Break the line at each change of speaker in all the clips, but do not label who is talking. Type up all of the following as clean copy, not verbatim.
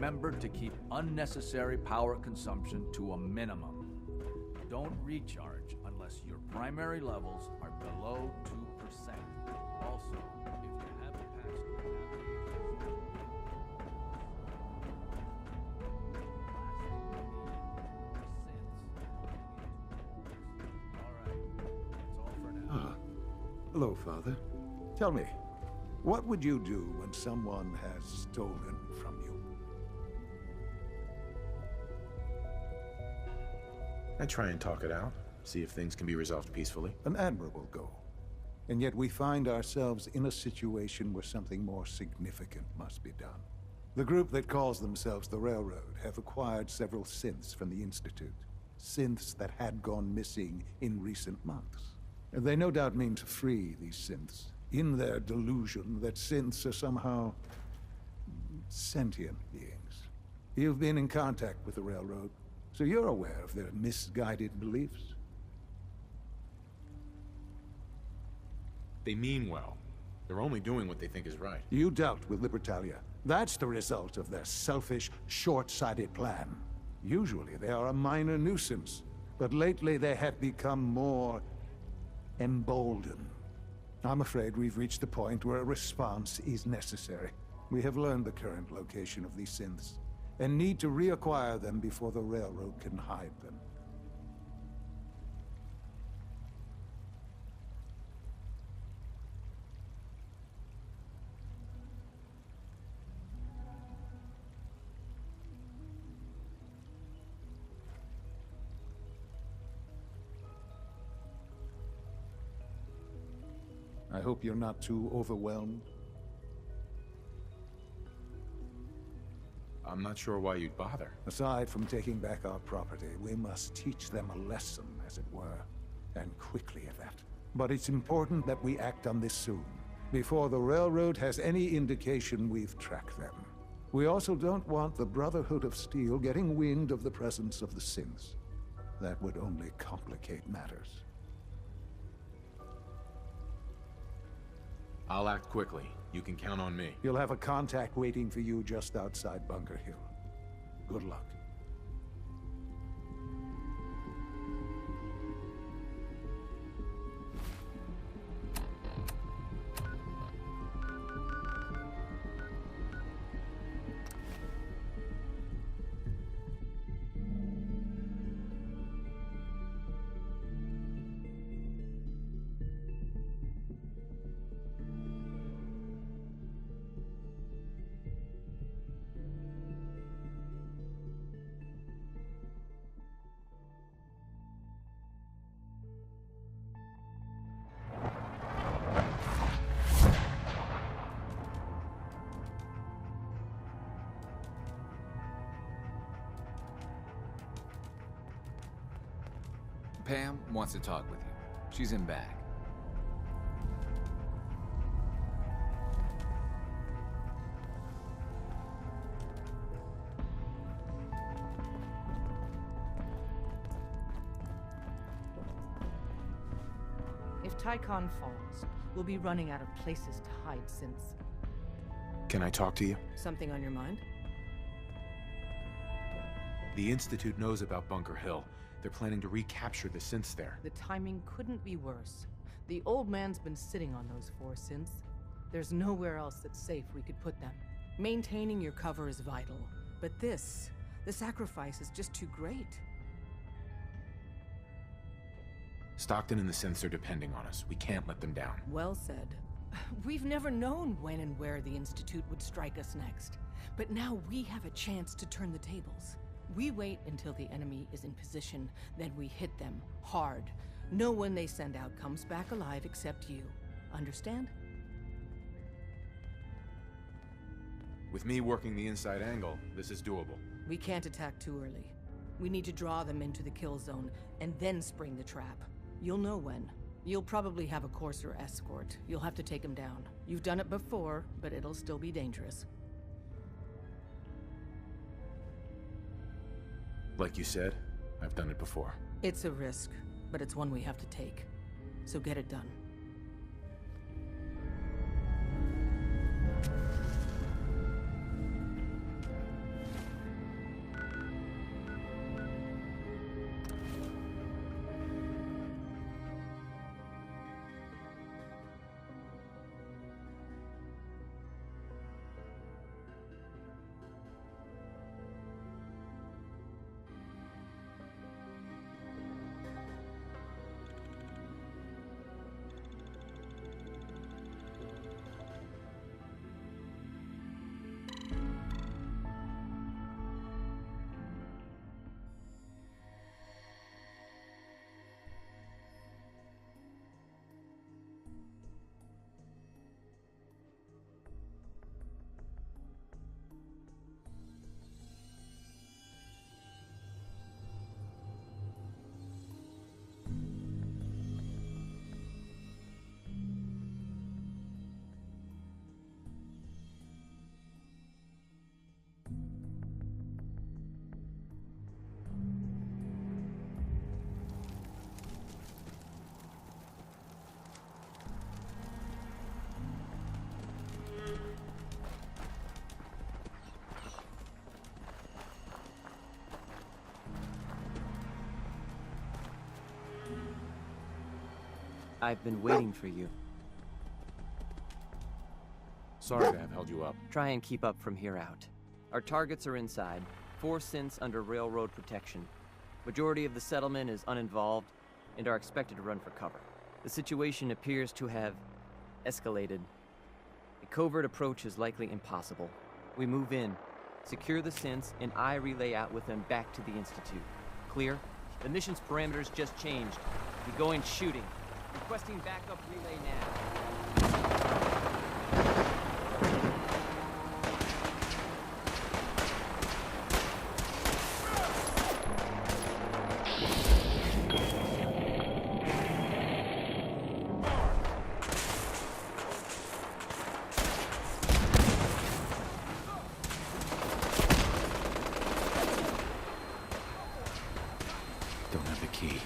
remember to keep unnecessary power consumption to a minimum. Don't recharge unless your primary levels are below 2%. Also, if you haven't passed
Hello, Father. Tell me, what would you do when someone has stolen from you?
I try and talk it out, see if things can be resolved peacefully.
An admirable goal. And yet we find ourselves in a situation where something more significant must be done. The group that calls themselves the Railroad have acquired several synths from the Institute. Synths that had gone missing in recent months. And they no doubt mean to free these synths, in their delusion that synths are somehow sentient beings. You've been in contact with the Railroad, so you're aware of their misguided beliefs.
They mean well. They're only doing what they think is right.
You dealt with Libertalia. That's the result of their selfish, short-sighted plan. Usually they are a minor nuisance, but lately they have become more emboldened. I'm afraid we've reached the point where a response is necessary. We have learned the current location of these synths, and need to reacquire them before the Railroad can hide them. I hope you're not too overwhelmed.
I'm not sure why you'd bother.
Aside from taking back our property, we must teach them a lesson, as it were. And quickly at that. But it's important that we act on this soon, before the Railroad has any indication we've tracked them. We also don't want the Brotherhood of Steel getting wind of the presence of the synths. That would only complicate matters.
I'll act quickly. You can count on me.
You'll have a contact waiting for you just outside Bunker Hill. Good luck.
Pam wants to talk with you. She's in back.
If Tychon falls, we'll be running out of places to hide since...
Can I talk to you?
Something on your mind?
The Institute knows about Bunker Hill. They're planning to recapture the synths there.
The timing couldn't be worse. The old man's been sitting on those 4 synths. There's nowhere else that's safe we could put them. Maintaining your cover is vital. But the sacrifice is just too great.
Stockton and the synths are depending on us. We can't let them down.
Well said. We've never known when and where the Institute would strike us next. But now we have a chance to turn the tables. We wait until the enemy is in position, then we hit them hard. No one they send out comes back alive except you. Understand?
With me working the inside angle, this is doable.
We can't attack too early. We need to draw them into the kill zone, and then spring the trap. You'll know when. You'll probably have a Courser escort. You'll have to take them down. You've done it before, but it'll still be dangerous.
Like you said, I've done it before.
It's a risk, but it's one we have to take. So get it done.
I've been waiting for you.
Sorry to have held you up.
Try and keep up from here out. Our targets are inside, 4 synths under railroad protection. Majority of the settlement is uninvolved and are expected to run for cover. The situation appears to have escalated. A covert approach is likely impossible. We move in, secure the synths, and I relay out with them back to the Institute. Clear? The mission's parameters just changed. We go in shooting. Requesting backup relay now.
Don't have the key.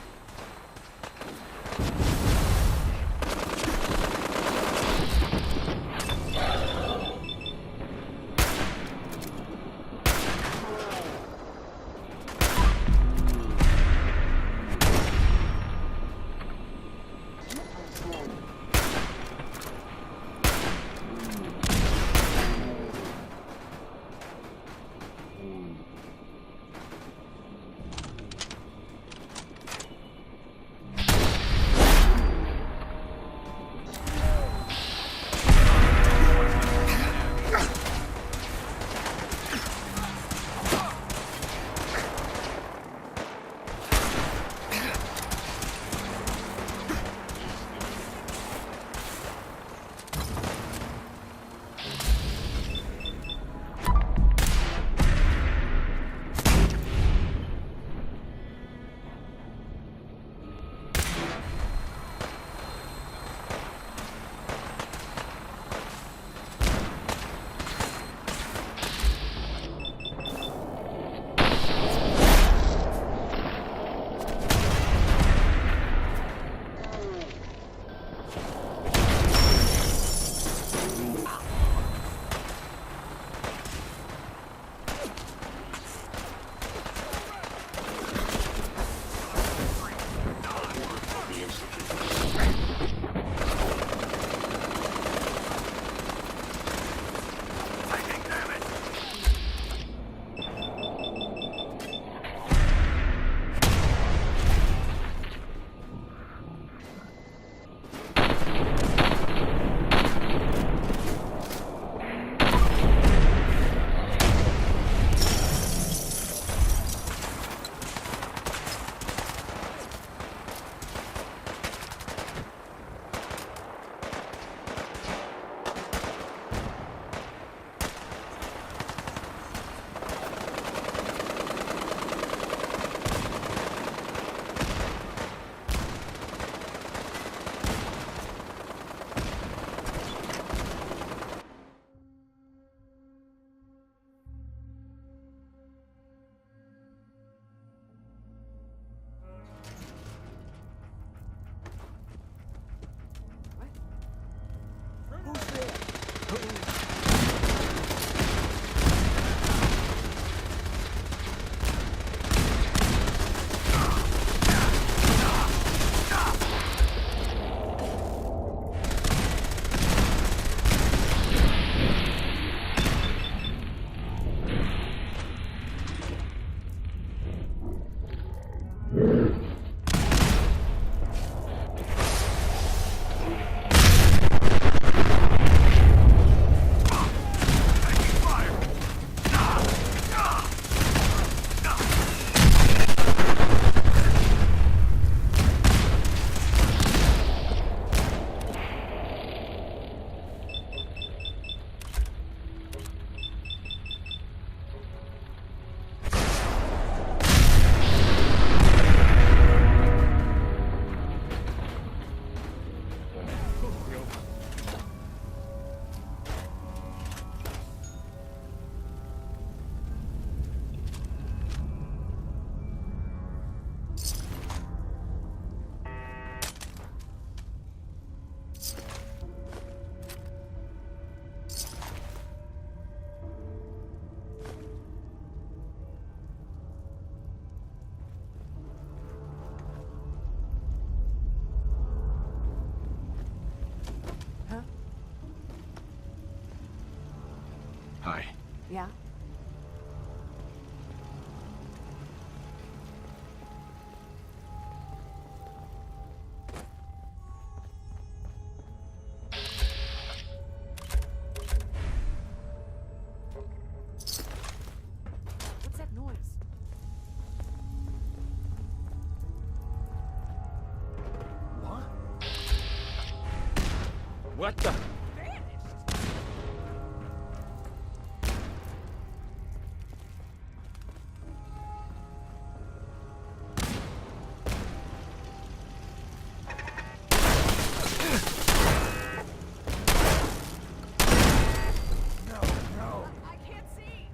Yeah? What's that noise?
What? What the?
I can't see!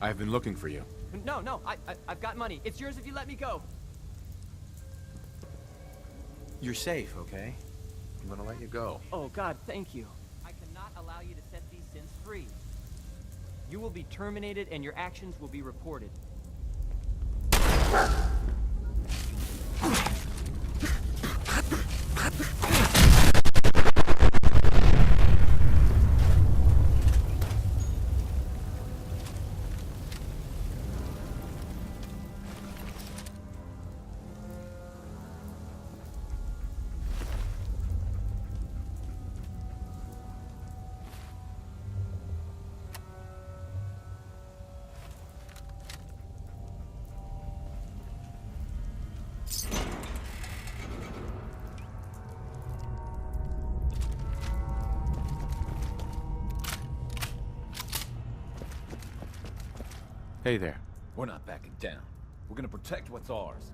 I've been looking for you.
No, I've got money. It's yours if you let me go.
You're safe, okay? I'm gonna let you go.
Oh, God, thank you. I cannot allow you to set these sins free. You will be terminated and your actions will be reported.
Hey there.
We're not backing down. We're gonna protect what's ours.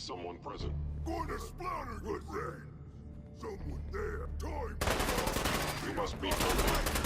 someone present?
Gonna splatter good thing. Someone there. Time.
We must be home.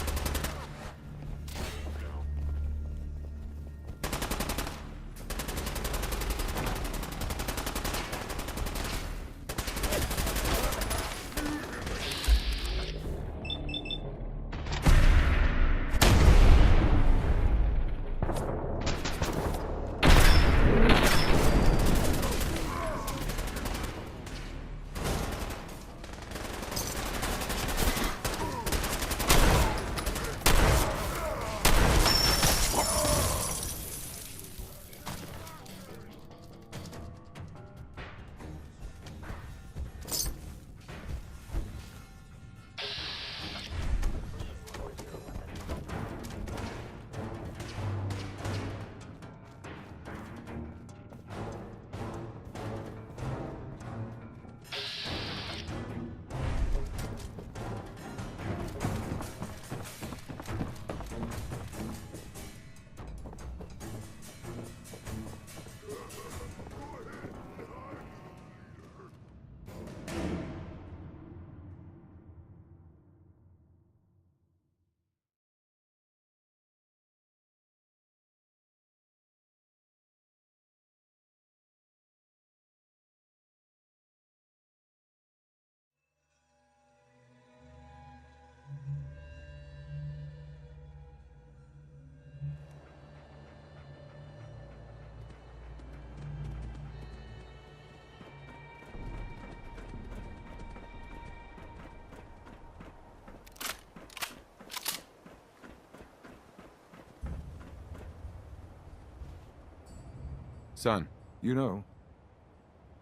Son.
You know,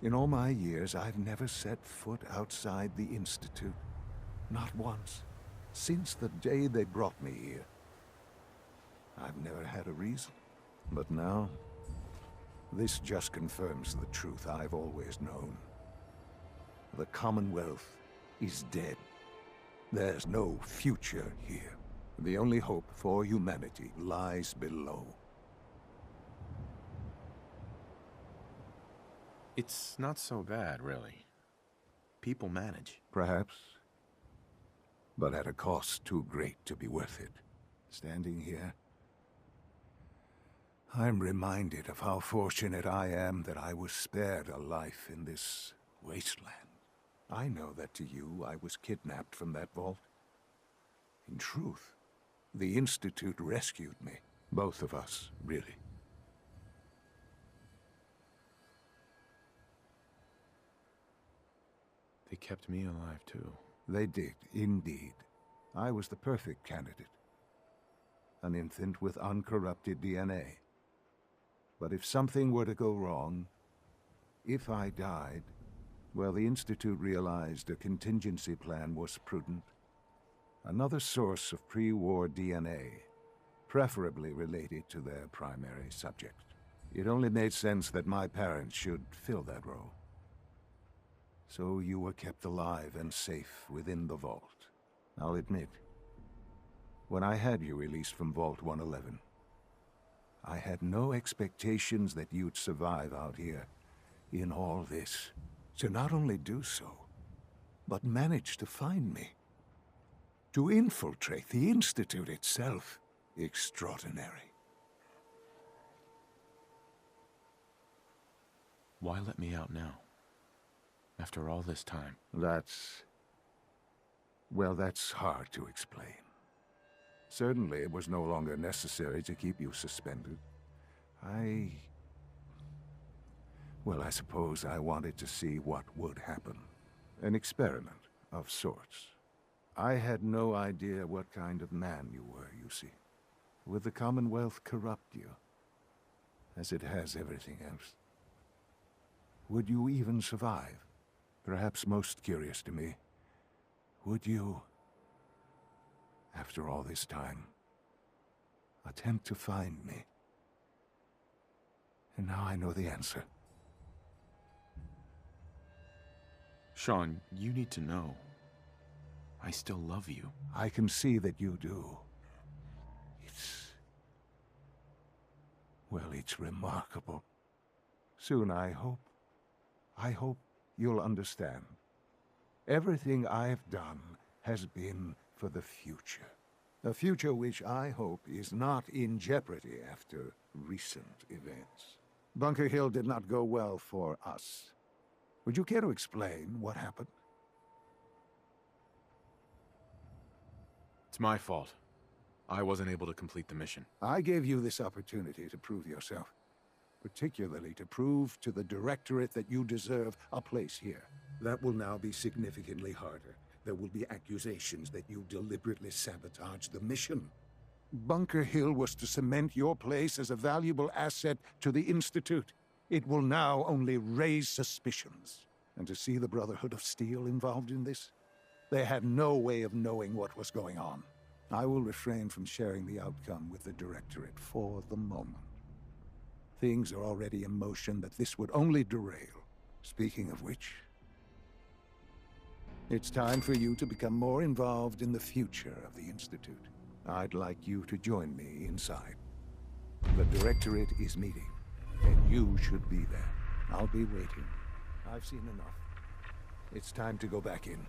in all my years, I've never set foot outside the Institute. Not once. Since the day they brought me here. I've never had a reason. But now, this just confirms the truth I've always known. The Commonwealth is dead. There's no future here. The only hope for humanity lies below.
It's not so bad, really. People manage.
Perhaps. But at a cost too great to be worth it. Standing here, I'm reminded of how fortunate I am that I was spared a life in this wasteland. I know that to you, I was kidnapped from that vault. In truth, the Institute rescued me. Both of us, really.
They kept me alive, too.
They did, indeed. I was the perfect candidate. An infant with uncorrupted DNA. But if something were to go wrong, if I died, well, the Institute realized a contingency plan was prudent. Another source of pre-war DNA, preferably related to their primary subject. It only made sense that my parents should fill that role. So you were kept alive and safe within the vault. I'll admit, when I had you released from Vault 111, I had no expectations that you'd survive out here in all this. To not only do so, but manage to find me. To infiltrate the Institute itself. Extraordinary.
Why let me out now? After all this time?
Well, that's hard to explain. Certainly, it was no longer necessary to keep you suspended. Well, I suppose I wanted to see what would happen. An experiment of sorts. I had no idea what kind of man you were, you see. Would the Commonwealth corrupt you? As it has everything else? Would you even survive? Perhaps most curious to me, would you, after all this time, attempt to find me? And now I know the answer.
Sean, you need to know. I still love you.
I can see that you do. Well, it's remarkable. Soon, I hope, I hope you'll understand. Everything I've done has been for the future. A future which I hope is not in jeopardy after recent events. Bunker Hill did not go well for us. Would you care to explain what happened?
It's my fault. I wasn't able to complete the mission.
I gave you this opportunity to prove yourself. Particularly to prove to the Directorate that you deserve a place here. That will now be significantly harder. There will be accusations that you deliberately sabotaged the mission. Bunker Hill was to cement your place as a valuable asset to the Institute. It will now only raise suspicions. And to see the Brotherhood of Steel involved in this? They had no way of knowing what was going on. I will refrain from sharing the outcome with the Directorate for the moment. Things are already in motion that this would only derail. Speaking of which, it's time for you to become more involved in the future of the Institute. I'd like you to join me inside. The Directorate is meeting, and you should be there. I'll be waiting. I've seen enough. It's time to go back in.